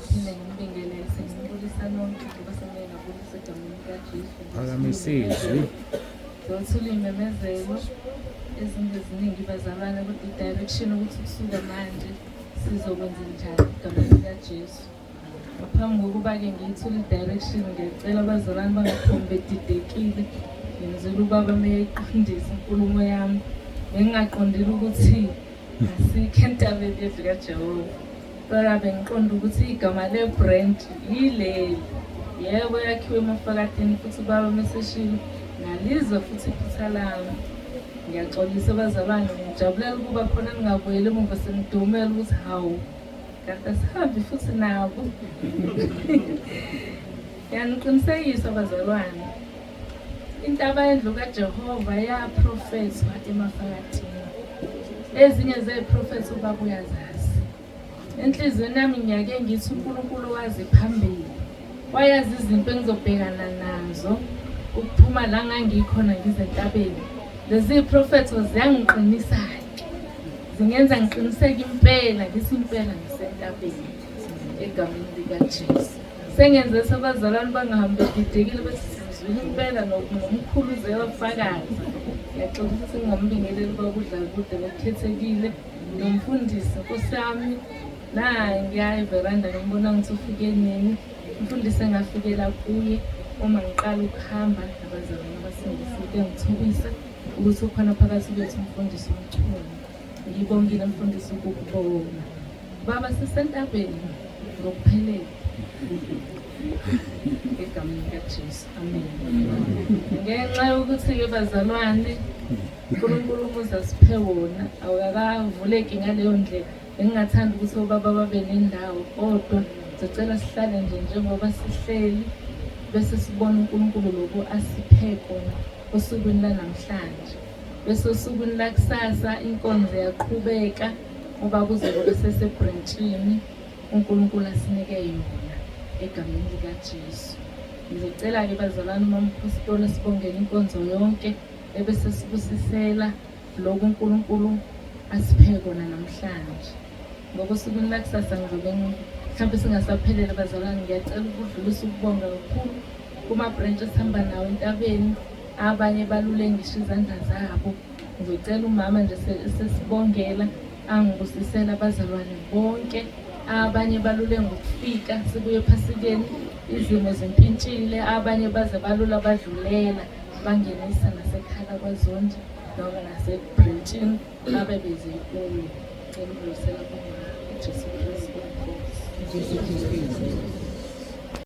Phinde ngibingelele sengimbulisa nonke ngoba semele ngabulisa egameni likaJesu. Phakamisizwe. Zothula iy'memezelo ezinto eziningi bazalwane kodwa i-direction ukuthi kusuka manje sizokwenza njani egameni likaJesu. Ngaphambi kokuba-ke ngiyithule i-direction ngiyacela abazalwane bangaphumi bedidekile. Ngenzela ubaba meyayiqondisa inkulumo yami. Bengingaqondile ukuthi asikho entabeni yethu kaJehova. Kodwa bengiqonda ukuthi igama le-brand yileli. Yebo yakhiwe emafakadeni futhi ubaba meseshilo ngalizwe futhi iphutha lami. Ngiyaxolisa abazalwane, ngijabulela ukuba khona ningabuyeli emuva senidumela ukuthi hawu kanti asihambi futhi nabo. Ngiyaniqinisekisa abazalwane, intaba yendlu kaJehova yaprofethwa emafakadeni. Ezinye zey'profethi ubaba uyazazi. Enhliziyweni yami ngiyake ngithi uNkulunkulu wazi phambili. Wayazi izinto engizobhekana nazo ukuphuma la ngangikhona ngize entabeni. Lezi prophethi ziyangiqinisa-ke. Zingenza ngiqiniseke impela, ngithi impela ngisentabeni egameni likaJesu. Sengenze sabazalwane bangahambe bedidekile bethi sizwile impela nomkhulu uzewafakazi. Ngiyaxolisa ukuthi ngingambingeleli babudla kude bekhethekile nomfundisi Nkosi yami. Ngiya everanda ngibona ngithi ufike nini. Umfundisi engafikela kuye uma ngiqala ukuhamba nabazalwane abasengifike ngithobisa ukuthi ukhona phakathi kwethu umfundisi omkhulu. Ngibongile mfundisi ukukubona. Baba sisentabeni ngokuphelele. Egameni likaJesu. Amen. Ngenxa yokuthi-ke bazalwane uNkulunkulu ukuze asiphe wona awukakavuleki ngaleyo ndlela. Bengingathanda ukuthi obaba babe nendawo kodwa ngicela sihlale nje njengoba sihleli bese sibona uNkulunkulu lokho asiphe khona osukwini lanamhlanje. Bese osukwini lakusasa inkonzo yaqhubeka ngoba kuzobe besesebhrentshini uNkulunkulu asinike yona egameni likaJesu. Ngizocela-ke bazalwane uMamphostoli sibongele inkonzo yonke ebese sibusisela lokho uNkulunkulu asiphe khona namhlanje. Ngoba osukwini lakusasa ngizobe mhlawumbe singasaphelele bazalwane. Ngiyacela ukudlulisa ukubonga kakhulu kuma-branch esihamba nawo entabeni. Abanye balule ngisho izandla zabo. Ngizocela umama nje sesibongela angibusisela abazalwane bonke. Abanye balule ngokufika sibuye ephasikeni izimo zimpintshile. Abanye baze balula badlulela bangenisa nasekhala kwaZondi noma nasebhrentshini babe beze kuyo. Ngicela ukudlulisela kuJesu Kristu.